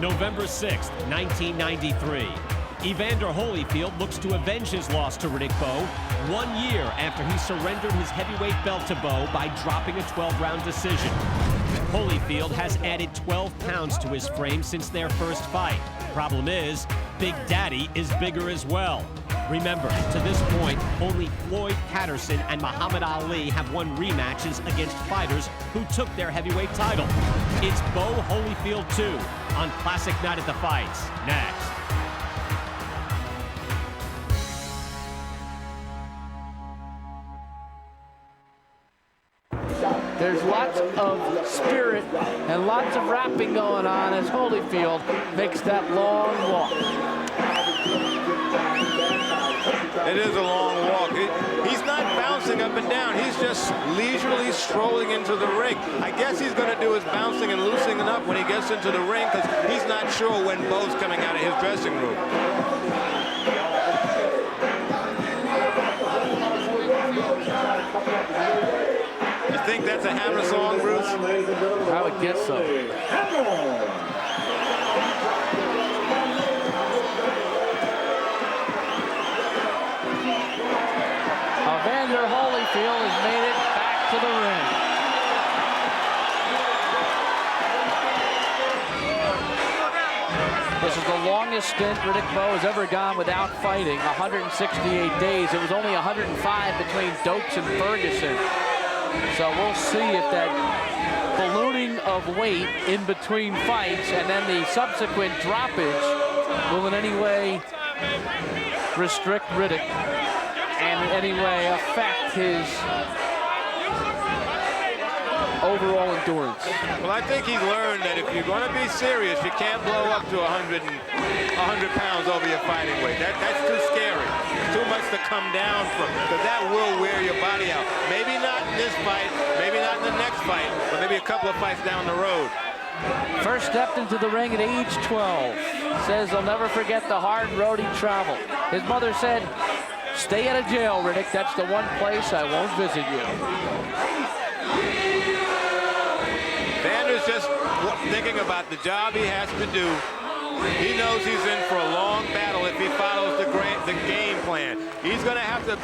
November 6th, 1993. Evander Holyfield looks to avenge his loss to Riddick Bowe 1 year after he surrendered his heavyweight belt to Bowe by dropping a 12-round decision. Holyfield has added 12 pounds to his frame since their first fight. Problem is, Big Daddy is bigger as well. Remember, to this point, only Floyd Patterson and Muhammad Ali have won rematches against fighters who took their heavyweight title. It's Bowe Holyfield 2 on Classic Night at the Fights. Next. There's lots of spirit and lots of rapping going on as Holyfield makes that long walk. It is a long walk. He's not bouncing up and down. He's just leisurely strolling into the ring. I guess he's going to do his bouncing and loosening up when he gets into the ring because he's not sure when Bowe's coming out of his dressing room. You think that's a Hammer song, Bruce? I would guess so. Evander Holyfield has made it back to the ring. This is the longest stint Riddick Bowe has ever gone without fighting, 168 days. It was only 105 between Dokes and Ferguson. So we'll see if that ballooning of weight in between fights and then the subsequent droppage will in any way restrict Riddick and in any way affect his overall endurance. Well, I think he's learned that if you're going to be serious, you can't blow up to 100 pounds over your fighting weight. That's too scary. Too much to come down from, because that will wear your body out. Maybe not in this fight, maybe not in the next fight, but maybe a couple of fights down the road. First stepped into the ring at age 12. Says he'll never forget the hard road he traveled. His mother said, "Stay out of jail, Riddick. That's the one place I won't visit you." Vander's just thinking about the job he has to do. He knows he's in for a long battle if he follows the game plan. He's going to have to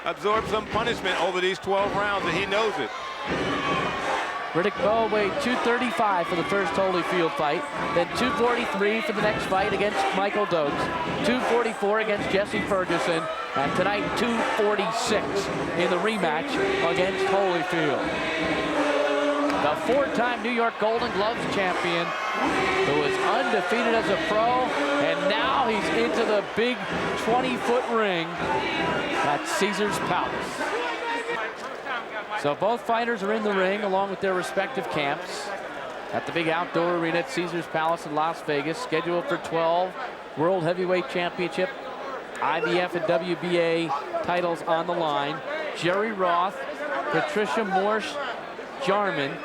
absorb some punishment over these 12 rounds, and he knows it. Riddick Bowe weighed 235 for the first Holyfield fight, then 243 for the next fight against Michael Dokes, 244 against Jesse Ferguson, and tonight 246 in the rematch against Holyfield. The four-time New York Golden Gloves champion who was undefeated as a pro, and now he's into the big 20-foot ring at Caesars Palace. So both fighters are in the ring along with their respective camps at the big outdoor arena at Caesars Palace in Las Vegas, scheduled for 12 World Heavyweight Championship, IBF and WBA titles on the line. Jerry Roth, Patricia Morse-Jarman,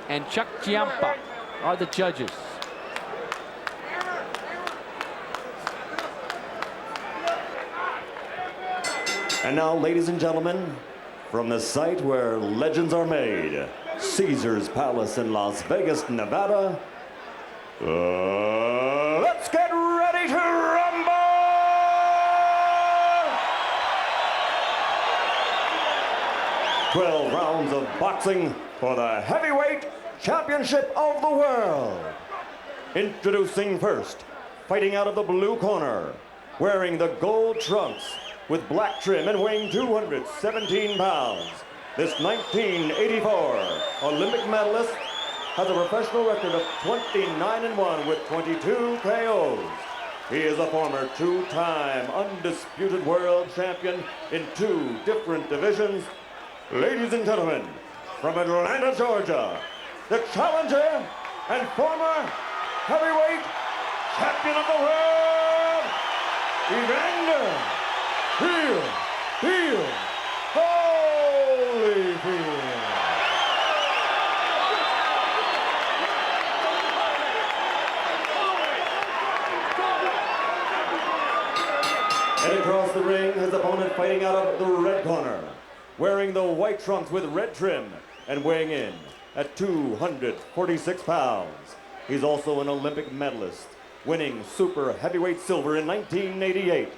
and Chuck Giampa are the judges. And now, ladies and gentlemen, from the site where legends are made, Caesars Palace in Las Vegas, Nevada, let's get ready to rumble! 12 rounds of boxing for the heavyweight championship of the world. Introducing first, fighting out of the blue corner, wearing the gold trunks with black trim and weighing 217 pounds. This 1984 Olympic medalist has a professional record of 29-1 with 22 KOs. He is a former two-time undisputed world champion in 2 different divisions. Ladies and gentlemen, from Atlanta, Georgia, the challenger and former heavyweight champion of the world, Evander Holyfield. And across the ring, his opponent fighting out of the red corner, wearing the white trunks with red trim and weighing in at 246 pounds. He's also an Olympic medalist winning super heavyweight silver in 1988.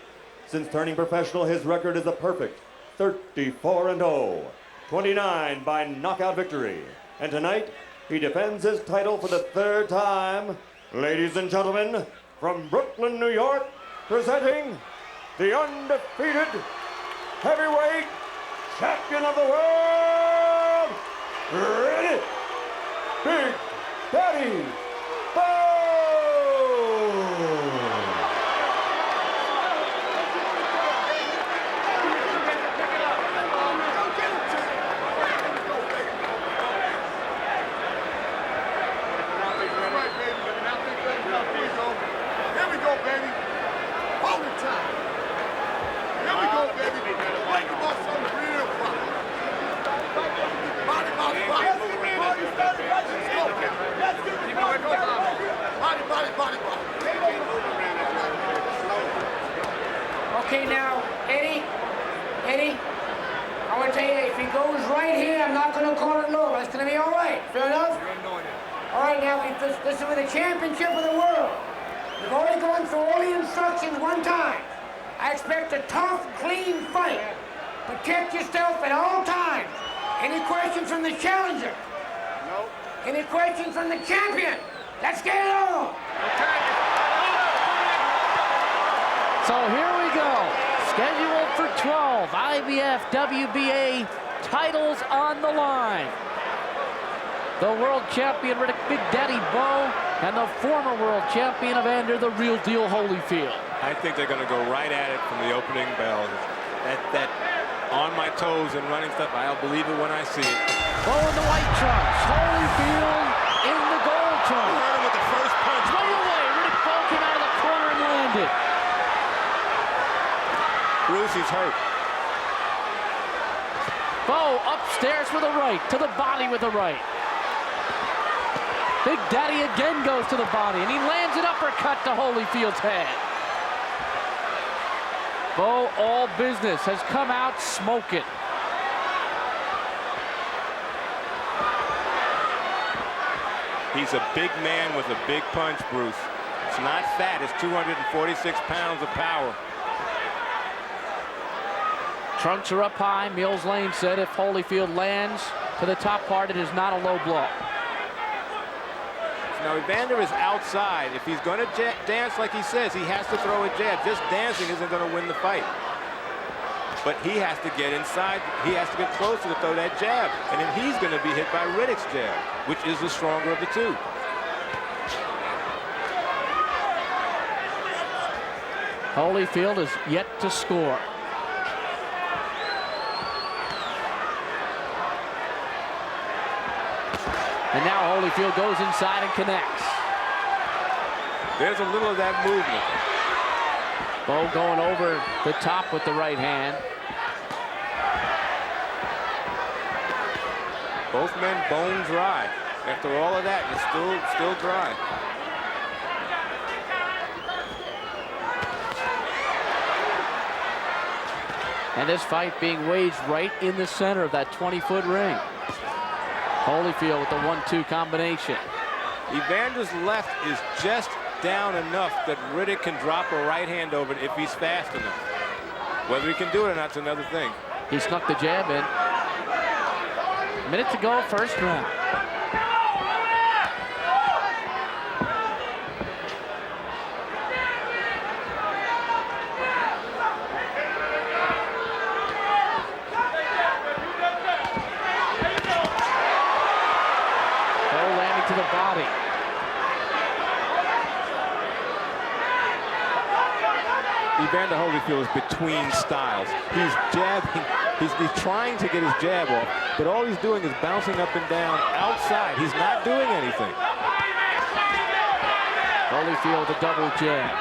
Since turning professional, his record is a perfect 34-0, 29 by knockout victory. And tonight, he defends his title for the third time. Ladies and gentlemen, from Brooklyn, New York, presenting the undefeated heavyweight champion of the world, Riddick Big Daddy Bowe! Okay, now, Eddie, I want to tell you, if he goes right here, I'm not going to call it no. It's going to be all right. Fair enough? All right, now, this is for the championship of the world. We've already gone through all the instructions one time. I expect a tough, clean fight. Protect yourself at all times. Any questions from the challenger? No. Any questions from the champion? Let's get it on. So here we go. Scheduled for 12 IBF WBA titles on the line. The world champion Riddick Big Daddy Bowe and the former world champion Evander the Real Deal Holyfield. I think they're going to go right at it from the opening bell. That on my toes and running stuff, I'll believe it when I see it. Bowe in the white trunks, Holyfield in the gold trunks. Hurt him with the first punch. Right away, Riddick Bowe came out of the corner and landed. Bruce, he's hurt. Bowe upstairs with a right, to the body with a right. Big Daddy again goes to the body, and he lands an uppercut to Holyfield's head. Bowe, all business, has come out smoking. He's a big man with a big punch, Bruce. It's not fat, it's 246 pounds of power. Trunks are up high. Mills Lane said if Holyfield lands to the top part, it is not a low blow. Now, Evander is outside. If he's going to dance like he says, he has to throw a jab. Just dancing isn't going to win the fight. But he has to get inside. He has to get closer to throw that jab. And then he's going to be hit by Riddick's jab, which is the stronger of the two. Holyfield is yet to score. And now Holyfield goes inside and connects. There's a little of that movement. Bowe going over the top with the right hand. Both men bone dry. After all of that, it's still dry. And this fight being waged right in the center of that 20-foot ring. Holyfield with the 1-2 combination. Evander's left is just down enough that Riddick can drop a right hand over it if he's fast enough. Whether he can do it or not is another thing. He snuck the jab in. A minute to go, first round. To the body. Evander Holyfield is between styles. He's jabbing, he's trying to get his jab off, but all he's doing is bouncing up and down outside. He's not doing anything. Holyfield a double jab.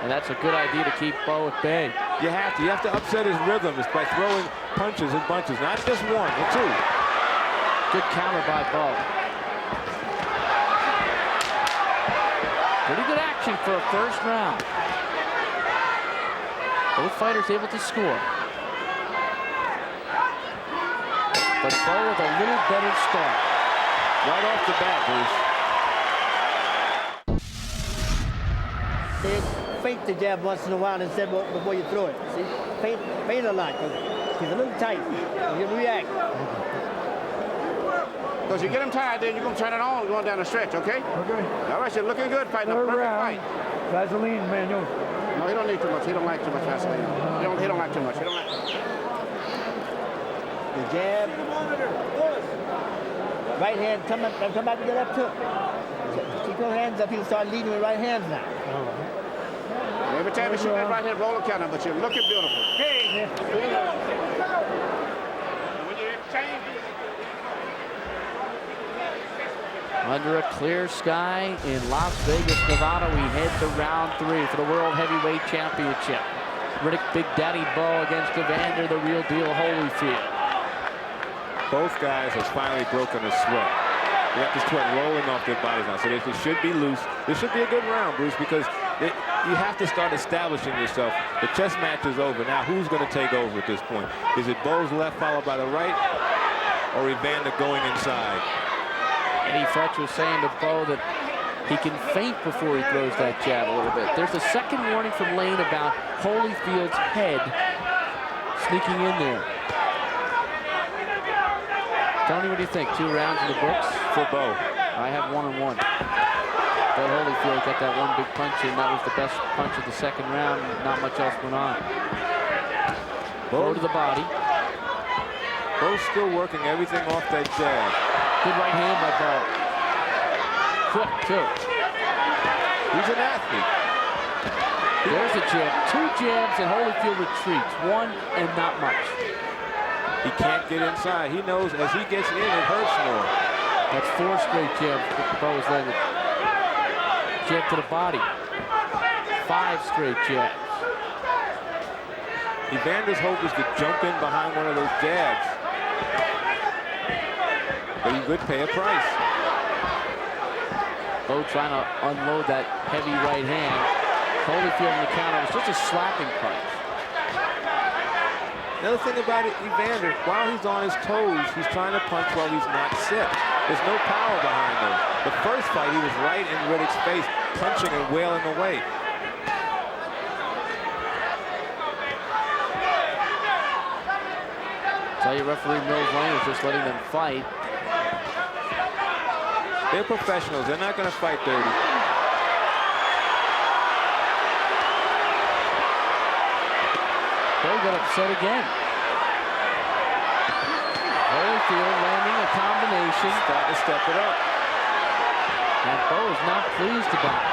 And that's a good idea to keep Bowe at bay. You have to upset his rhythm just by throwing punches and bunches, not just one or two. Good counter by Bowe. Pretty good action for a first round. Both fighters able to score. But Bowe with a little better start. Right off the bat, Bruce. See, feint the jab once in a while instead before you throw it. See, feint a lot. He's a little tight. He'll react. Because you get him tired, then you're going to turn it on going down the stretch, okay? Okay. All right, you're looking good, fighting a perfect fight. Vaseline, man. No, he don't need too much. He don't like too much Vaseline. He don't like too much. He don't like. The jab. Right hand, come back to get up too. Keep your hands up. He'll start leading with right hands now. Every time you shoot that right hand, roll the counter, but you're looking beautiful. Hey! When you change. Under a clear sky in Las Vegas, Nevada, we head to round 3 for the World Heavyweight Championship. Riddick Big Daddy Bowe against Evander, the real deal Holyfield. Both guys have finally broken a sweat. They got the sweat rolling off their bodies now, so they should be loose. This should be a good round, Bruce, because you have to start establishing yourself. The chess match is over. Now, who's going to take over at this point? Is it Bowe's left followed by the right, or Evander going inside? Eddie Fletch was saying to Bowe that he can feint before he throws that jab a little bit. There's a second warning from Lane about Holyfield's head sneaking in there. Tony, what do you think? 2 rounds in the books? For Bowe. I have 1-1. But Holyfield got that one big punch in. That was the best punch of the second round. Not much else went on. Bowe to the body. Bowe's still working everything off that jab. Good right hand by Bowe. Quick, too. He's an athlete. There's a jab. 2 jabs and Holyfield retreats. 1 and not much. He can't get inside. He knows as he gets in, it hurts more. That's 4 straight jabs Bowe's landed. Jab to the body. 5 straight jabs. Evander's hope is to jump in behind one of those jabs. But he would pay a price. Bowe trying to unload that heavy right hand. Holyfield in the counter was just a slapping punch. Another thing about it, Evander, while he's on his toes, he's trying to punch while he's not set. There's no power behind him. The first fight, he was right in Riddick's face, punching and wailing away. Tell you, referee Mills Lane is just letting them fight. They're professionals. They're not going to fight dirty. Bowe got upset again. Holyfield landing a combination. Starting to step it up. And Bowe is not pleased about it.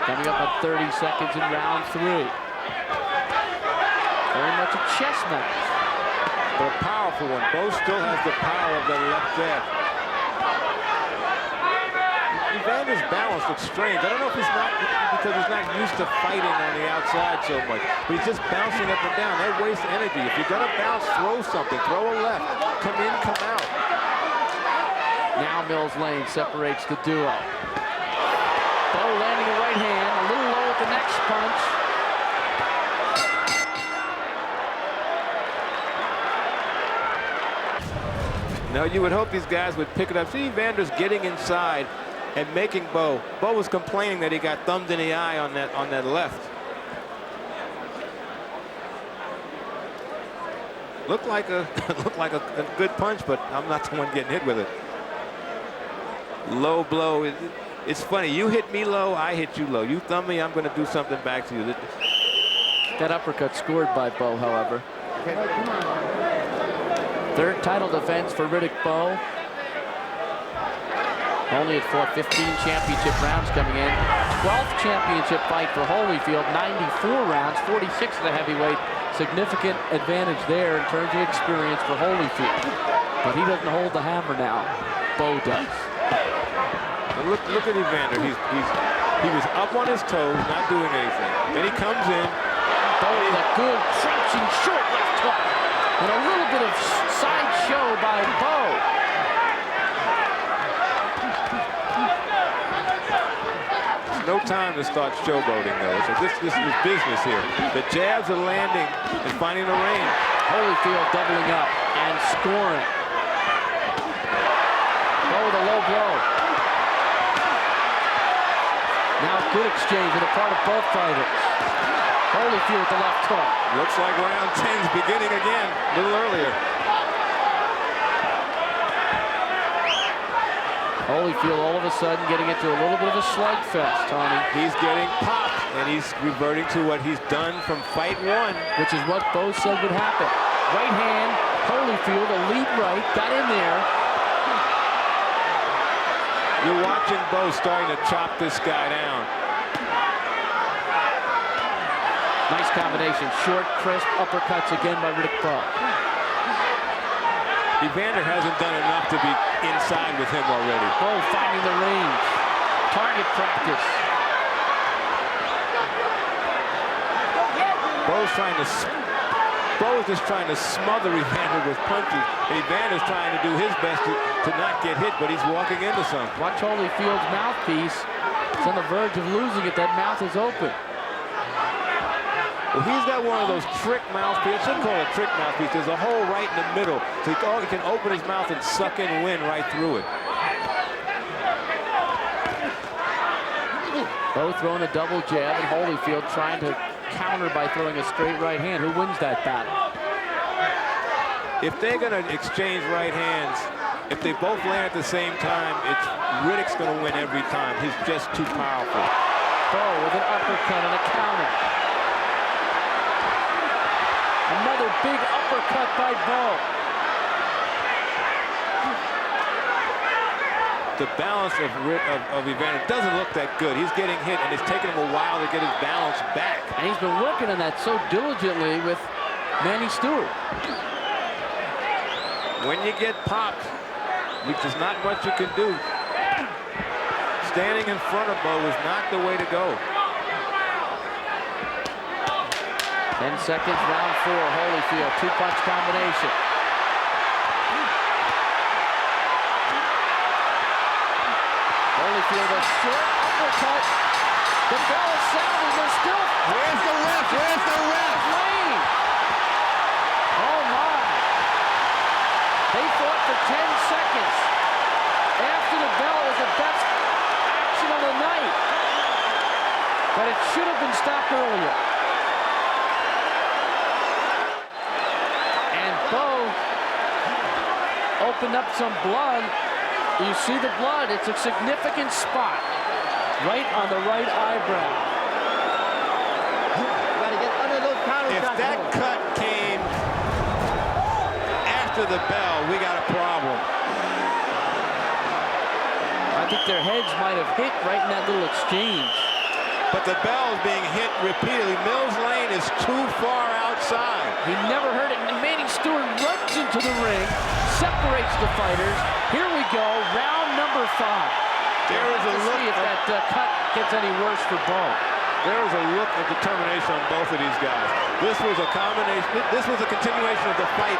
Coming up on 30 seconds in round 3. Very much a chess match. But a powerful one. Bowe still has the power of the left jab. Evander's balance looks strange. I don't know if he's not because he's not used to fighting on the outside so much. But he's just bouncing up and down. That wastes energy. If you're going to bounce, throw something. Throw a left. Come in, come out. Now Mills Lane separates the duo. Bowe landing a right hand, a little low at the next punch. Now you would hope these guys would pick it up. See, Evander's getting inside and making Bowe. Bowe was complaining that he got thumbed in the eye on that left. Looked like a good punch, but I'm not the one getting hit with it. Low blow. It's funny. You hit me low, I hit you low. You thumb me, I'm going to do something back to you. That uppercut scored by Bowe, however. Third title defense for Riddick Bowe. Only had fought 15 championship rounds coming in. 12th championship fight for Holyfield, 94 rounds, 46 of the heavyweight. Significant advantage there in terms of experience for Holyfield. But he doesn't hold the hammer now. Bowe does. Look at Evander. He was up on his toes, not doing anything. Then he comes in. Bowe with a good crunching short left hook. And a little bit of sideshow by Bowe. No time to start showboating, though. So this is business here. The jabs are landing and finding the range. Holyfield doubling up and scoring. Bowe with a low blow. Now good exchange on the part of both fighters. Holyfield with the left hook. Looks like round 10's beginning again, a little earlier. Holyfield all of a sudden getting into a little bit of a slugfest, Tony. He's getting popped, and he's reverting to what he's done from fight one. Which is what Bowe said would happen. Right hand, Holyfield, a lead right, got in there. You're watching Bowe starting to chop this guy down. Nice combination, short, crisp uppercuts again by Riddick Bowe. Evander hasn't done enough to be inside with him already. Bowe finding the range. Target practice. Bowe's just trying to smother Evander with punches, and Evander's trying to do his best to not get hit, but he's walking into some. Watch Holyfield's mouthpiece. It's on the verge of losing it. That mouth is open. Well, he's got one of those trick mouthpieces. I shouldn't call it a trick mouthpiece. There's a hole right in the middle, so he can open his mouth and suck in wind right through it. Bowe throwing a double jab, and Holyfield trying to counter by throwing a straight right hand. Who wins that battle? If they're going to exchange right hands, if they both land at the same time, Riddick's going to win every time. He's just too powerful. Bowe with an uppercut and a counter. Another big uppercut by Bowe. The balance of Evander doesn't look that good. He's getting hit, and it's taking him a while to get his balance back. And he's been working on that so diligently with Manny Stewart. When you get popped, there's not much you can do. Standing in front of Bowe is not the way to go. 10 seconds, round 4, Holyfield, two-punch combination. Holyfield, a short uppercut. The bell is sounding, they're still... Where's the ref? Where's the ref? Lane. Oh, my. They fought for 10 seconds. After the bell was the best action of the night. But it should have been stopped earlier. Bowe opened up some blood. You see the blood. It's a significant spot right on the right eyebrow. If that cut came after the bell, we got a problem. I think their heads might have hit right in that little exchange. But the bell is being hit repeatedly. Mills Lane is too far outside. He never heard it. And Manny Stewart runs into the ring, separates the fighters. Here we go, round number 5. There is a look. See if that cut gets any worse for Bowe. There is a look of determination on both of these guys. This was a combination. This was a continuation of the fight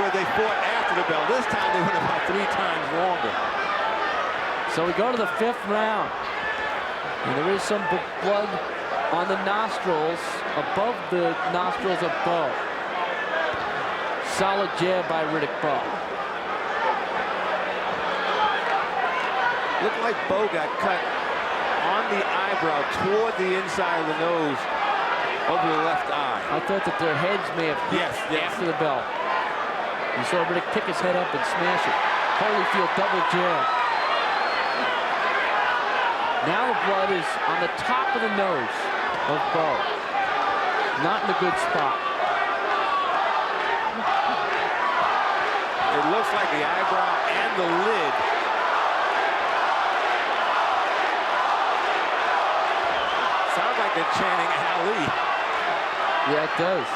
where they fought after the bell. This time they went about 3 times longer. So we go to the 5th round. And there is some blood on the nostrils, above the nostrils of Bowe. Solid jab by Riddick Bowe. Looked like Bowe got cut on the eyebrow toward the inside of the nose over the left eye. I thought that their heads may have hit after the bell. You saw Riddick pick his head up and smash it. Holyfield double jab. Now the blood is on the top of the nose of Bowe. Not in a good spot. It looks like the eyebrow and the lid. Sounds like they're chanting Ali. Yeah, it does.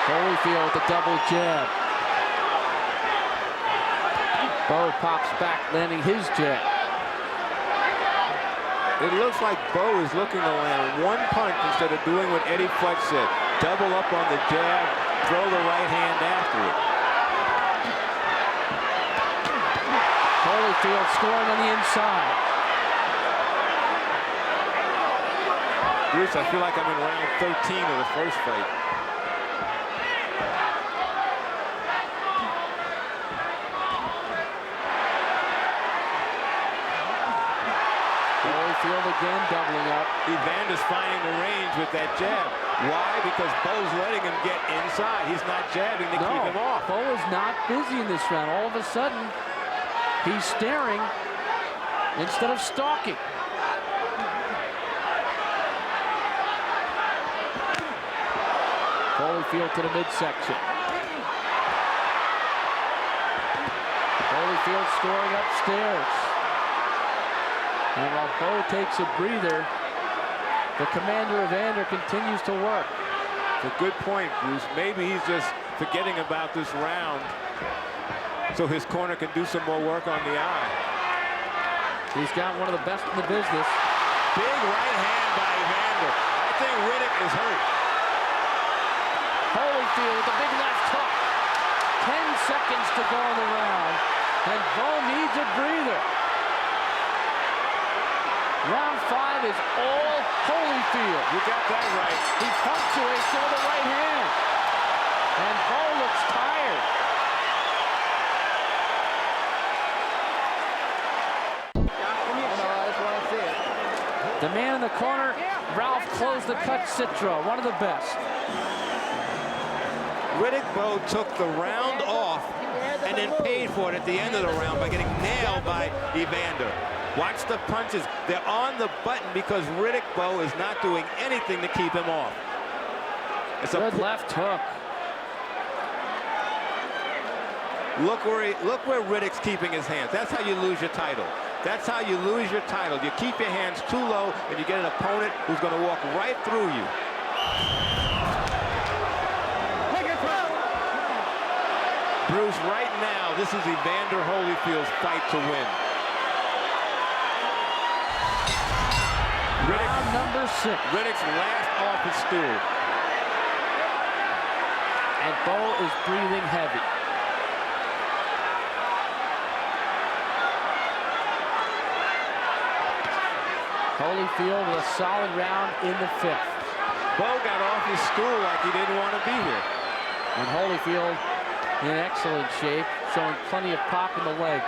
Holyfield with the double jab. Bowe pops back, landing his jab. It looks like Bowe is looking to land one punch instead of doing what Eddie Futch said. Double up on the jab, throw the right hand after it. Holyfield scoring on the inside. Bruce, I feel like I'm in round 13 of the first fight. Holyfield again doubling up. Evander's finding the range with that jab. Why? Because Bowe's letting him get inside. He's not jabbing to keep him off. Bowe is not busy in this round. All of a sudden, he's staring instead of stalking. Holyfield to the midsection. Holyfield scoring upstairs. And while Bowe takes a breather, the commander Evander continues to work. It's a good point, Bruce. Maybe he's just forgetting about this round so his corner can do some more work on the eye. He's got one of the best in the business. Big right hand by Evander. I think Riddick is hurt. Holyfield with a big left hook. 10 seconds to go in the round, and Bowe needs a breather. Round 5 is all Holyfield. You got that right. He punctuates with the right hand. And Bowe looks tired. The man in the corner, Ralph Close the Cut Citro, one of the best. Riddick Bowe took the round off and then paid for it at the end of the round by getting nailed by Evander. Watch the punches. They're on the button because Riddick Bowe is not doing anything to keep him off. It's a good left hook. Look where Riddick's keeping his hands. That's how you lose your title. That's how you lose your title. You keep your hands too low and you get an opponent who's going to walk right through you. Bruce, right now, this is Evander Holyfield's fight to win. Round number 6. Riddick's last off his stool. And Bowe is breathing heavy. Holyfield with a solid round in the 5th. Bowe got off his stool like he didn't want to be here. And Holyfield in excellent shape, showing plenty of pop in the legs.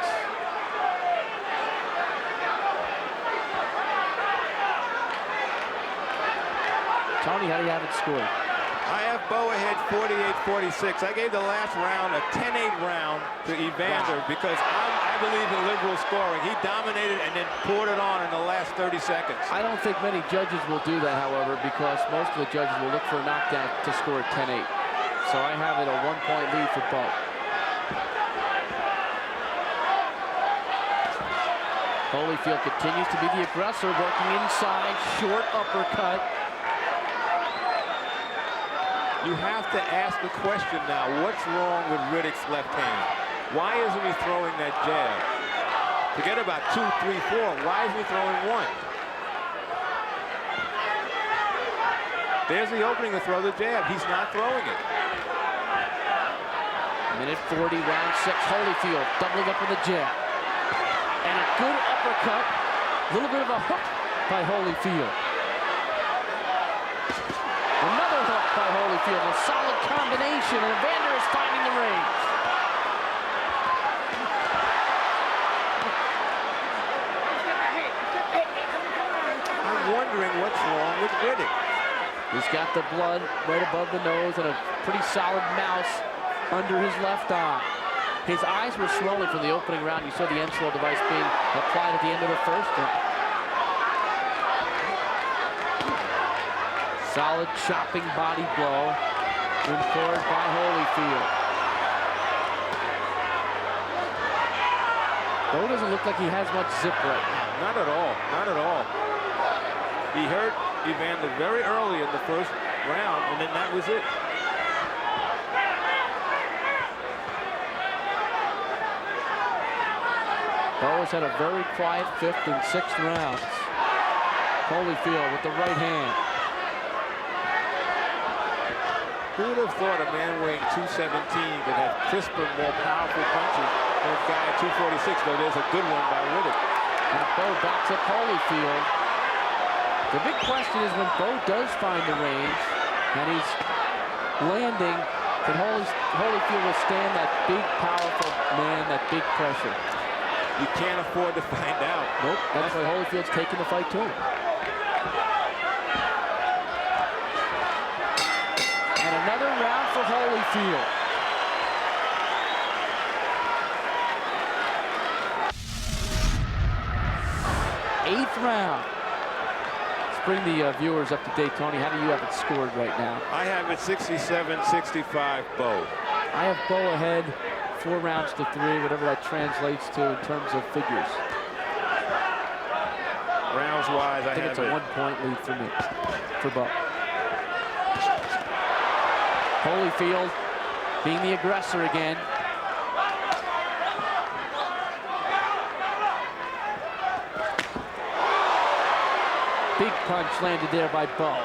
Tony, how do you have it scored? I have Bowe ahead 48-46. I gave the last round a 10-8 round to Evander because I believe in liberal scoring. He dominated and then poured it on in the last 30 seconds. I don't think many judges will do that, however, because most of the judges will look for a knockdown to score 10-8. So I have it a 1-point lead for Bowe. Holyfield continues to be the aggressor, working inside, short uppercut. You have to ask the question now, what's wrong with Riddick's left hand? Why isn't he throwing that jab? Forget about 2, 3, 4. Why isn't he throwing 1? There's the opening to throw the jab. He's not throwing it. Minute 40, round 6, Holyfield doubling up with a jab. And a good uppercut. A little bit of a hook by Holyfield. Another hook by Holyfield. A solid combination, and Evander is finding the range. I'm wondering what's wrong with Riddick. He's got the blood right above the nose and a pretty solid mouse under his left eye. His eyes were swollen from the opening round. You saw the Enslow device being applied at the end of the first. Solid chopping body blow enforced by Holyfield. Bowe doesn't look like he has much zip right now. Not at all. Not at all. He hurt Evander very early in the first round, and then that was it. Bowe has had a very quiet 5th and 6th rounds. Holyfield with the right hand. Who would have thought a man weighing 217 could have crisper, more powerful punches than a guy at 246, though there's a good one by Riddick. And Bowe backs up Holyfield. The big question is when Bowe does find the range and he's landing, can Holyfield withstand that big, powerful man, that big pressure? You can't afford to find out. Nope, that's why Holyfield's taking the fight too. And another round for Holyfield. Eighth round. Let's bring the viewers up to date. Tony, how do you have it scored right now? I have it 67-65 Bowe. I have Bowe ahead, 4 rounds to 3, whatever that translates to in terms of figures. Rounds-wise, I think it's a 1-point lead for me, for Bowe. Holyfield being the aggressor again. Big punch landed there by Bowe.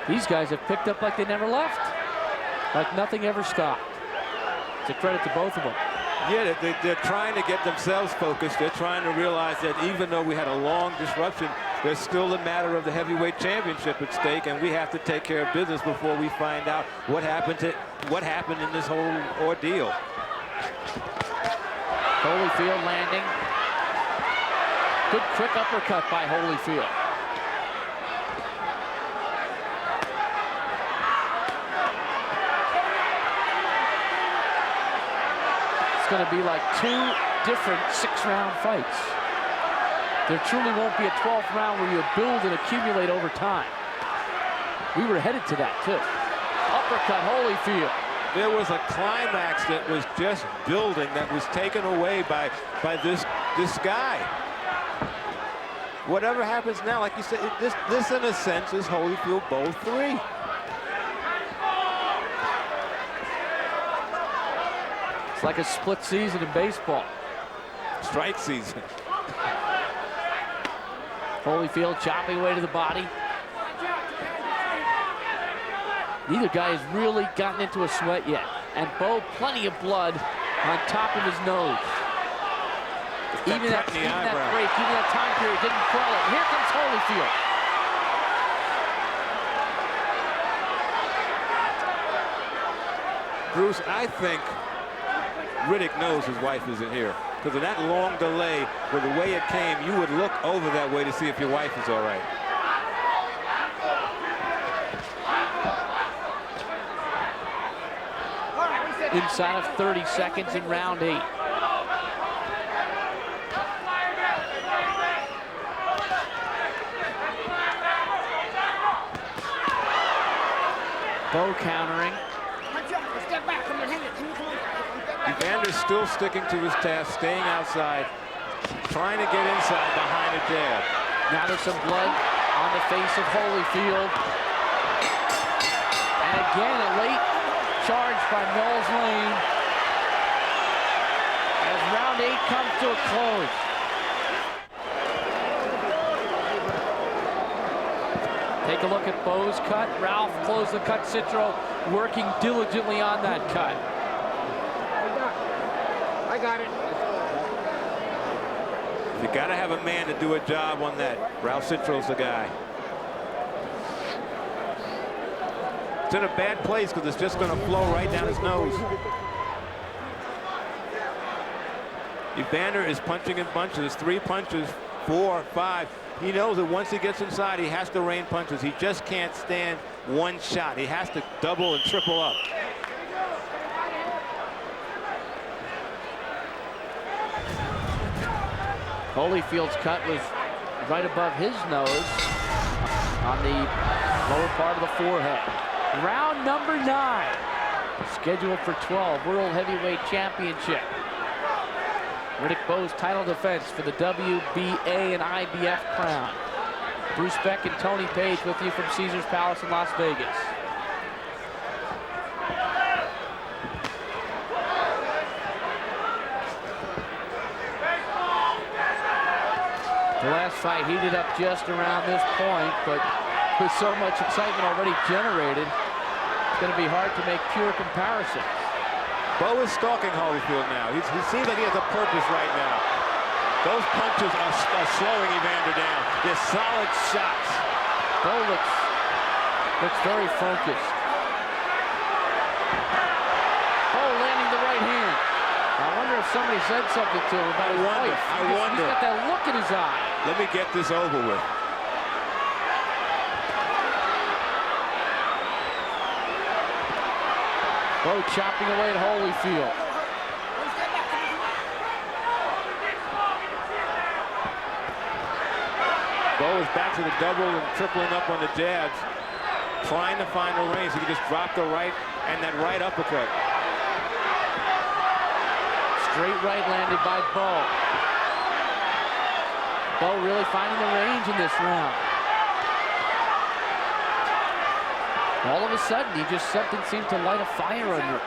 These guys have picked up like they never left. Like nothing ever stopped. It's a credit to both of them. Yeah, they're trying to get themselves focused. They're trying to realize that even though we had a long disruption, there's still a matter of the heavyweight championship at stake, and we have to take care of business before we find out what happened in this whole ordeal. Holyfield landing. Good quick uppercut by Holyfield. It's going to be like 2 different 6-round fights. There truly won't be a 12th round where you build and accumulate over time. We were headed to that too. Uppercut Holyfield. There was a climax that was just building that was taken away by this guy. Whatever happens now, like you said, this in a sense is Holyfield Bowe 3. It's like a split season in baseball. Strike season. Holyfield chopping away to the body. Neither guy has really gotten into a sweat yet. And Bowe, plenty of blood on top of his nose. Even that break, even that time period didn't quell it. Here comes Holyfield. Bruce, I think Riddick knows his wife isn't here. Because of that long delay, with the way it came, you would look over that way to see if your wife is all right. Inside of 30 seconds in round 8. Bowe countering. Step back, come on, hang it. Come on. Evander's still sticking to his task, staying outside, trying to get inside behind a jab. Now there's some blood on the face of Holyfield. And again, a late charge by Knowles Lane as round 8 comes to a close. Take a look at Bowe's cut. Ralph closed the cut. Citro working diligently on that cut. I got it. You got to have a man to do a job on that. Ralph Citro's the guy. It's in a bad place because it's just going to flow right down his nose. Evander is punching in bunches. 3 punches, 4, 5. He knows that once he gets inside, he has to rain punches. He just can't stand one shot. He has to double and triple up. Holyfield's cut was right above his nose on the lower part of the forehead. Round number 9, scheduled for 12, World Heavyweight Championship. Riddick Bowe's title defense for the WBA and IBF crown. Bruce Beck and Tony Page with you from Caesars Palace in Las Vegas. fight heated up just around this point, but with so much excitement already generated, it's going to be hard to make pure comparisons. Bowe is stalking Holyfield now. He seems like he has a purpose right now. Those punches are slowing Evander down. They're solid shots. Bowe looks very focused. Bowe landing the right hand. I wonder if somebody said something to him about his wife. I wonder. He's got that look in his eye. Let me get this over with. Bowe chopping away at Holyfield. Bowe is back to the double and tripling up on the jabs, trying to find the range. He can just drop the right and that right uppercut. Straight right landed by Bowe. Bowe really finding the range in this round. All of a sudden, something seemed to light a fire under him.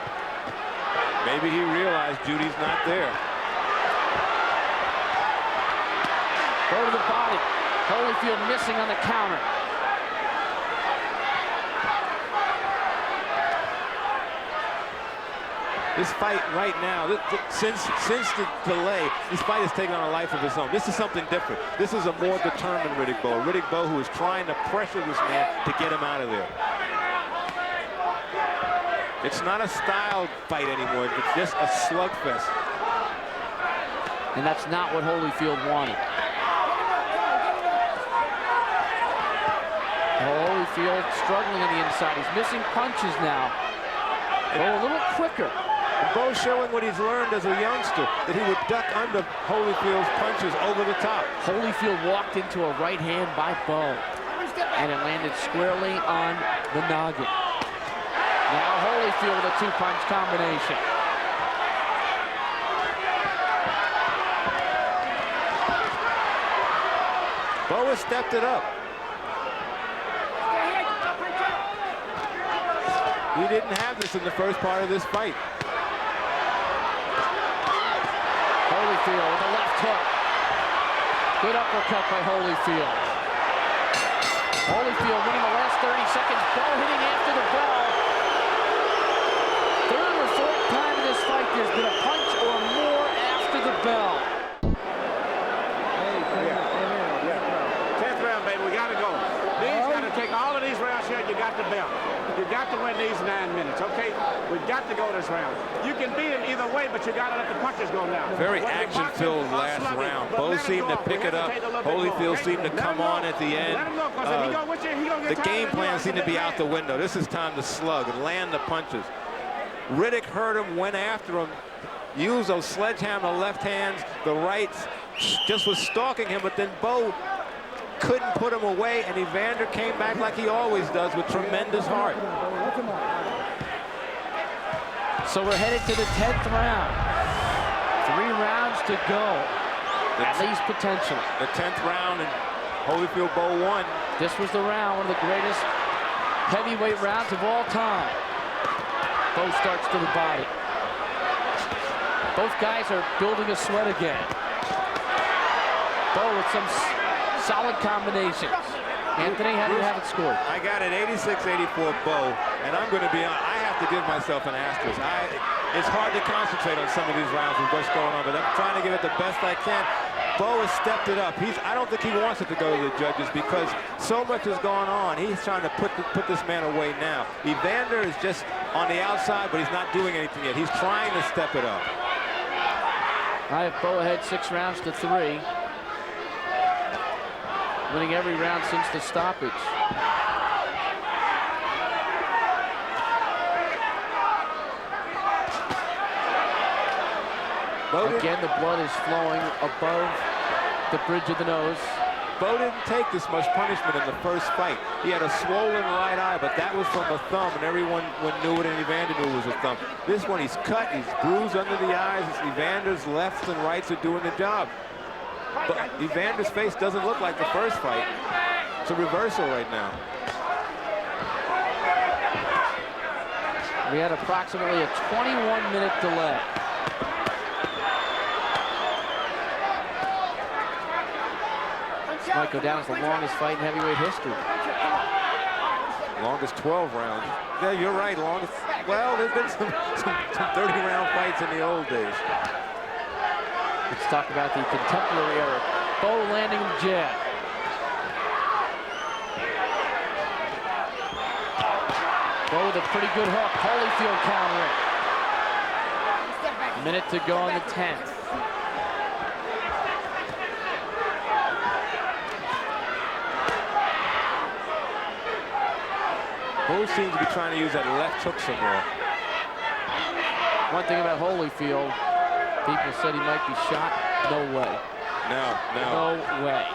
Maybe he realized Judy's not there. Bowe to the body. Holyfield missing on the counter. This fight right now, since the delay, this fight has taken on a life of its own. This is something different. This is a more determined Riddick Bowe. Riddick Bowe who is trying to pressure this man to get him out of there. It's not a style fight anymore. It's just a slugfest. And that's not what Holyfield wanted. Holyfield struggling on the inside. He's missing punches now. Bowe a little quicker. And Bowe showing what he's learned as a youngster, that he would duck under Holyfield's punches over the top. Holyfield walked into a right hand by Bowe, and it landed squarely on the noggin. Now Holyfield with a two-punch combination. Bowe has stepped it up. He didn't have this in the first part of this fight. Holyfield with a left hook. Good uppercut by Holyfield. Holyfield winning the last 30 seconds. Bowe hitting after the bell. Third or fourth time in this fight there's been a punch or more after the bell. 10th round, baby. We got to go. These got to take all of these rounds here. You got the belt. You got to win these 9 minutes, okay? We've got to go this round. You can beat him either way, but you got to let the punches go now. Very action-filled last round. Bowe seemed to pick it up. Holyfield seemed to come on at the end. The game plan seemed to be out the window. This is time to slug and land the punches. Riddick heard him, went after him, used those sledgehammer left hands. The rights just was stalking him, but then Bowe couldn't put him away, and Evander came back like he always does with tremendous heart. So we're headed to the 10th round. 3 rounds to go, at least potentially. The 10th round, and Holyfield Bowe won. This was the round, one of the greatest heavyweight rounds of all time. Bowe starts to the body. Both guys are building a sweat again. Bowe with some solid combinations. Anthony, how do you have it scored? I got it 86-84 Bowe, and I'm going to be on. I have to give myself an asterisk. It's hard to concentrate on some of these rounds with what's going on, but I'm trying to give it the best I can. Bowe has stepped it up. I don't think he wants it to go to the judges because so much has gone on. He's trying to put this man away now. Evander is just on the outside, but he's not doing anything yet. He's trying to step it up. I have Bowe ahead 6 rounds to 3. Winning every round since the stoppage. Again, the blood is flowing above the bridge of the nose. Bowe didn't take this much punishment in the first fight. He had a swollen right eye, but that was from a thumb, and everyone knew it, and Evander knew it was a thumb. This one, he's cut, he's bruised under the eyes. Evander's lefts and rights are doing the job. But Evander's face doesn't look like the first fight. It's a reversal right now. We had approximately a 21-minute delay. Might go down as the longest fight in heavyweight history. Longest 12 rounds. Yeah, you're right, longest. Well, there's been some 30-round fights in the old days. Let's talk about the contemporary era. Bowe landing the jab. Bowe with a pretty good hook. Holyfield countering. Minute to go in the 10th. Bowe seems to be trying to use that left hook some more. One thing about Holyfield, people said he might be shot. No way. No. No way.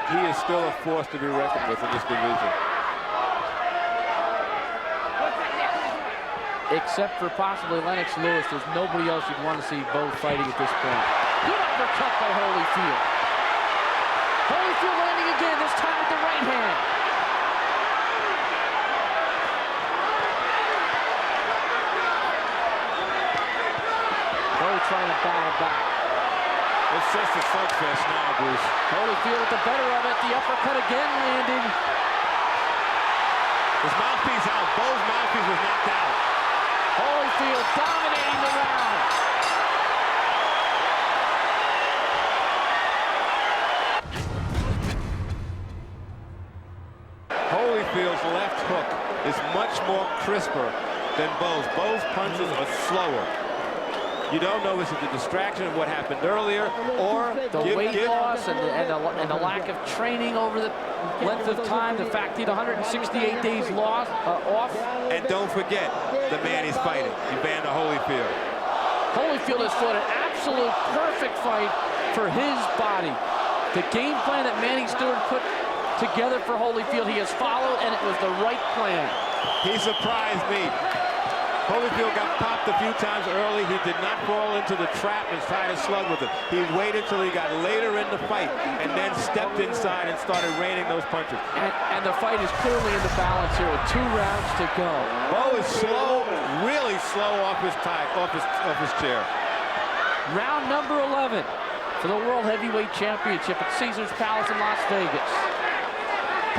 He is still a force to be reckoned with in this division. Except for possibly Lennox Lewis, there's nobody else you'd want to see Bowe fighting at this point. Good uppercut by Holyfield. Holyfield landing again, this time with the right hand. Bowe trying to battle back. It's just a slugfest now, Bruce. Holyfield with the better of it. The uppercut again landing. His mouthpiece out. Bowe's mouthpiece was knocked out. Holyfield dominating the round. Holyfield's left hook is much more crisper than Bowe's. Bowe's punches are slower. You don't know if it's a distraction of what happened earlier, or The weight loss and the lack of training over the length of time, the fact he had 168 days off. And don't forget the man he's fighting, Evander Holyfield. Holyfield has fought an absolute perfect fight for his body. The game plan that Manny Stewart put together for Holyfield, he has followed, and it was the right plan. He surprised me. Holyfield got popped a few times early. He did not fall into the trap and try to slug with it. He waited till he got later in the fight and then stepped inside and started raining those punches. And the fight is clearly in the balance here with 2 rounds to go. Bowe is slow, really slow off his chair. Round number 11 for the World Heavyweight Championship at Caesars Palace in Las Vegas.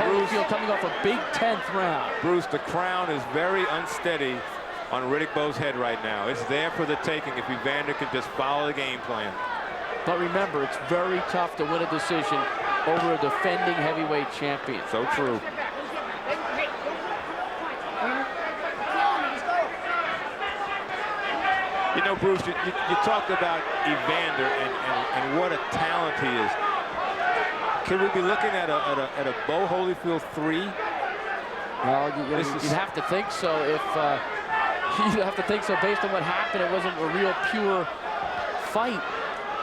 Holyfield coming off a big 10th round. Bruce, the crown is very unsteady on Riddick Bowe's head right now. It's there for the taking if Evander can just follow the game plan. But remember, it's very tough to win a decision over a defending heavyweight champion. So true. You know, Bruce, you talked about Evander and what a talent he is. Can we be looking at a Bowe Holyfield 3? Well, you'd have to think so if you'd have to think so based on what happened. It wasn't a real pure fight.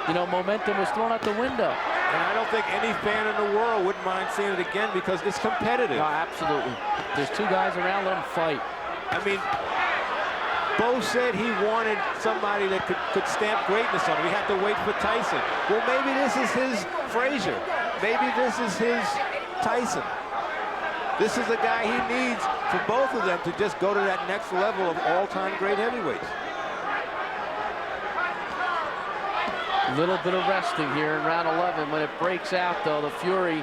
You know, momentum was thrown out the window. And I don't think any fan in the world wouldn't mind seeing it again because it's competitive. No, absolutely. There's 2 guys around, let them fight. I mean, Bowe said he wanted somebody that could stamp greatness on him. We had to wait for Tyson. Well, maybe this is his Frazier. Maybe this is his Tyson. This is the guy he needs for both of them to just go to that next level of all-time great heavyweights. A little bit of resting here in round 11. When it breaks out, though, the fury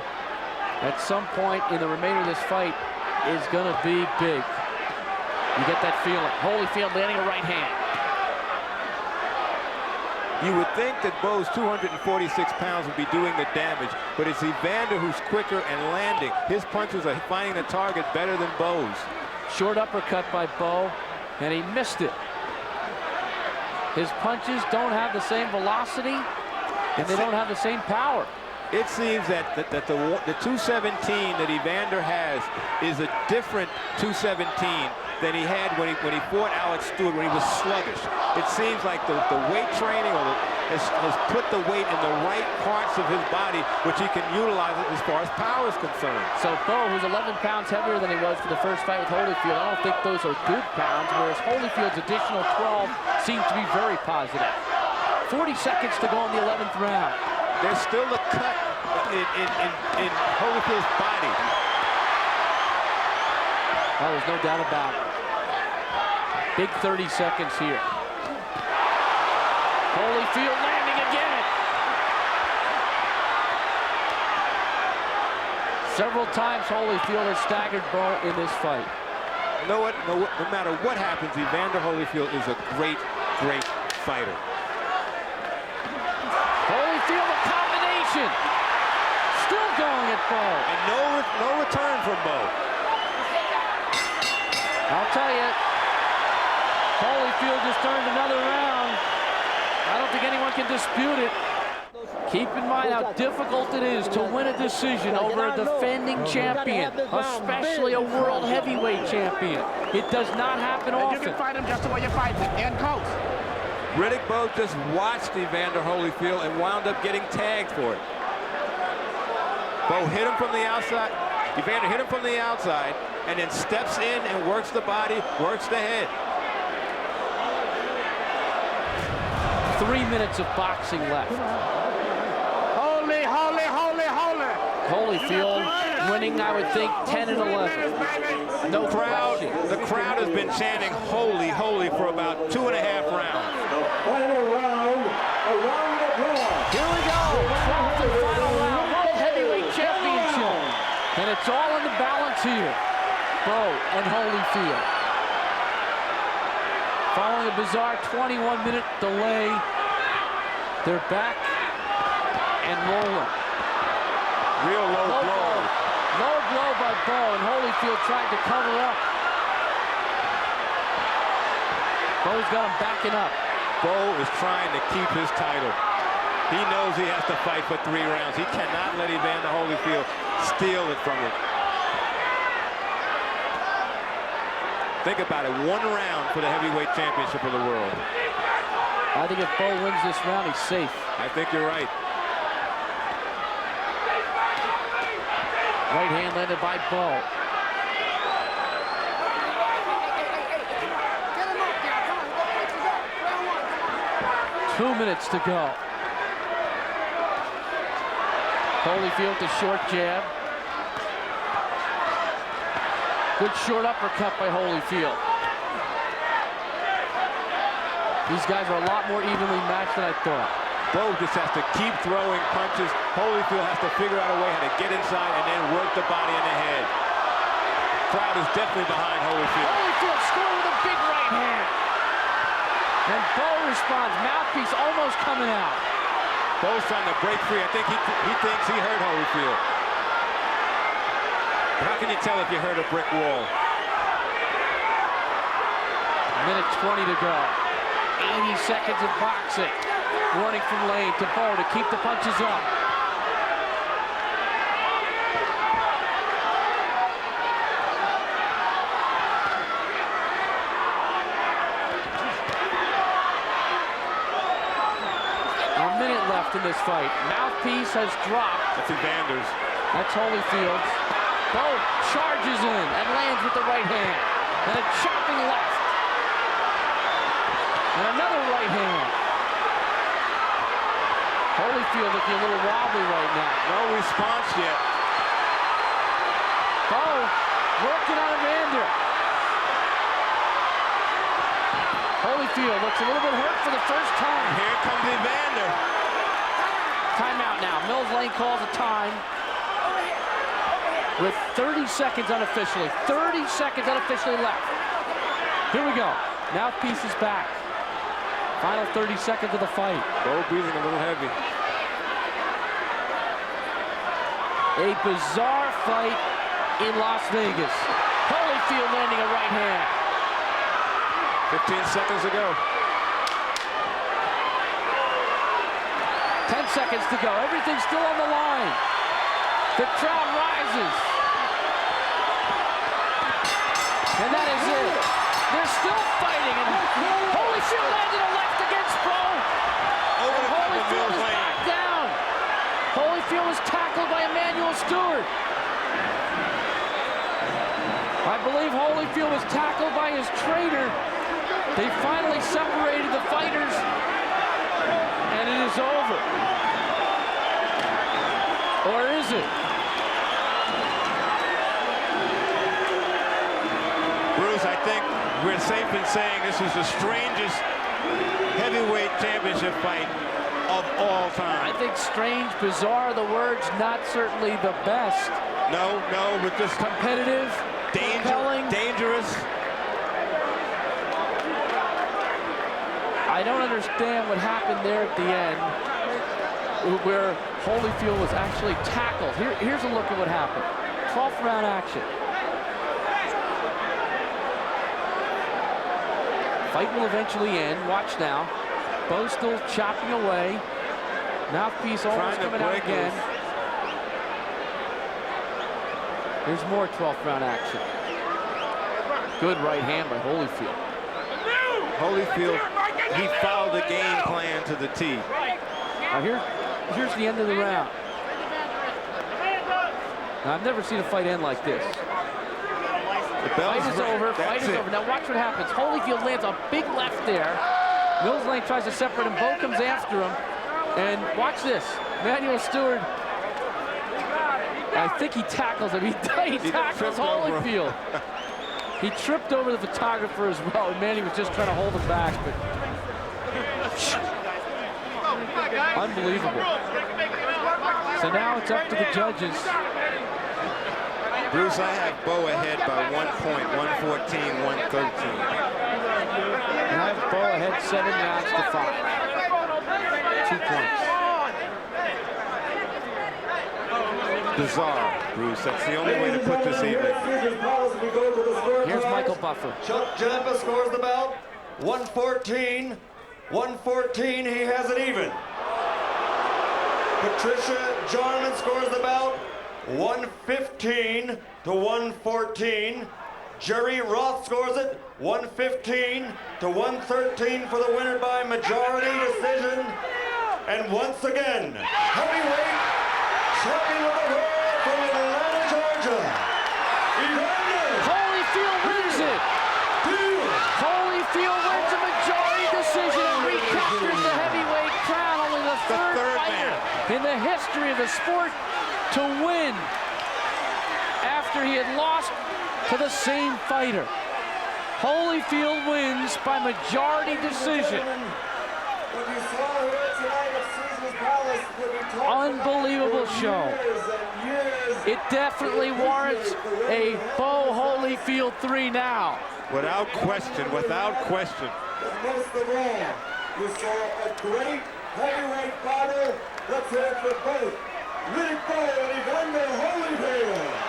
at some point in the remainder of this fight is going to be big. You get that feeling. Holyfield landing a right hand. You would think that Bowe's 246 pounds would be doing the damage, but it's Evander who's quicker and landing. His punches are finding the target better than Bowe's. Short uppercut by Bowe, and he missed it. His punches don't have the same velocity, and they don't have the same power. It seems that the 217 that Evander has is a different 217 than he had when he fought Alex Stewart when he was sluggish. It seems like the weight training has put the weight in the right parts of his body, which he can utilize as far as power is concerned. So Bowe, who's 11 pounds heavier than he was for the first fight with Holyfield, I don't think those are good pounds, whereas Holyfield's additional 12 seems to be very positive. 40 seconds to go in the 11th round. There's still a cut in Holyfield's body. Oh, there's no doubt about it. Big 30 seconds here. Holyfield landing again. Several times Holyfield has staggered Bowe in this fight. You know what? No matter what happens, Evander Holyfield is a great, great fighter. Holyfield, a combination. Still going at Bowe. And no return from Bowe. I'll tell you, Holyfield just turned another round. I don't think anyone can dispute it. Keep in mind how difficult it is to win a decision over a defending champion, especially a world heavyweight champion. It does not happen often. You can fight him just the way you fight him, in close. Riddick Bowe just watched Evander Holyfield and wound up getting tagged for it. Bowe hit him from the outside. Evander hit him from the outside and then steps in and works the body, works the head. 3 minutes of boxing left. Holy, holy, holy, holy. Holyfield winning, I would think, 10 and 11. No question. The crowd has been chanting holy, holy for about 2.5 rounds. The final round, a round of applause. Here we go, 12th and final round, World Heavyweight Championship. And it's all in the balance here. Bowe and Holyfield. Following a bizarre 21-minute delay, they're back and rolling. Real low blow. Low blow by Bowe, and Holyfield tried to cover up. Bowe's got him backing up. Bowe is trying to keep his title. He knows he has to fight for 3 rounds. He cannot let Evander Holyfield steal it from him. Think about it, 1 round for the heavyweight championship of the world. I think if Bowe wins this round, he's safe. I think you're right. Right hand landed by Bowe. Get him up there. Come on, go pitches up. Round 1, come on. 2 minutes to go. Holyfield with the short jab. Good short uppercut by Holyfield. These guys are a lot more evenly matched than I thought. Bowe just has to keep throwing punches. Holyfield has to figure out a way how to get inside and then work the body and the head. Crowd is definitely behind Holyfield. Holyfield scored with a big right hand. And Bowe responds, mouthpiece almost coming out. Bowe's trying to break free. I think he thinks he hurt Holyfield. How can you tell if you hurt a brick wall? Minute 20 to go. 80 seconds of boxing. Running from lane to Bowe to keep the punches up. A minute left in this fight. Mouthpiece has dropped. That's Evander's. That's Holyfield's. Bowe charges in and lands with the right hand. And a chopping left. And another right hand. Holyfield looking a little wobbly right now. No response yet. Bowe working on Evander. Holyfield looks a little bit hurt for the first time. Here comes Evander. Timeout now. Mills Lane calls a time. With 30 seconds unofficially. 30 seconds unofficially left. Here we go. Mouthpiece is back. Final 30 seconds of the fight. Bowe breathing a little heavy. A bizarre fight in Las Vegas. Holyfield landing a right hand. 15 seconds to go. 10 seconds to go. Everything's still on the line. The crowd rises. And that is it. They're still fighting. And Holyfield landed a left against Bowe. Over And the top of Holyfield Mills is Lane. back down. Holyfield was tackled by Emmanuel Stewart. I believe Holyfield was tackled by his trainer. They finally separated the fighters. And it is over. Or is it? Bruce, I think we're safe in saying this is the strangest heavyweight championship fight of all time. I think strange, bizarre, the words not certainly the best. No, but just competitive, compelling. dangerous. I don't understand what happened there at the end, where Holyfield was actually tackled. Here's a look at what happened. 12th round action. Fight will eventually end. Watch now. Bowe still chopping away. Mouthpiece almost coming out again. Here's more 12th round action. Good right hand by Holyfield. Holyfield, he followed the game plan to the T. Now here's the end of the round. Now, I've never seen a fight end like this. The bell's Fight is over. Fight is over. Now watch what happens. Holyfield lands a big left there. Mills Lane tries to separate him. Bowe comes after him. And watch this. Manuel Stewart. I think he tackles him. He tackles Holyfield. He tripped over the photographer as well. And Manny was just trying to hold him back. But unbelievable. So now it's up to the judges. Bruce, I have Bowe ahead by 1 point, 114, 113. And I have Bowe ahead 7 rounds to 5. 2 points. Bizarre, Bruce. That's the only way to put this even. Here's Michael Buffer. Chuck Jampa scores the bout. 114. 114, he has it even. Patricia Jarman scores the bout. 115 to 114. Jerry Roth scores it. 115 to 113 for the winner by majority decision. And once again, heavyweight champion of the world from Atlanta, Georgia, Holyfield wins it. Holyfield wins a majority decision and recaptures the heavyweight crown. Only the third fighter in the history of the sport to win after he had lost to the same fighter. Holyfield wins by majority decision. Unbelievable show. It definitely warrants a Bowe Holyfield 3 now. Without question, without question. Most of all, you saw a great heavyweight fighter. Let's hear it for both Riddick Bowe and Evander Holyfield.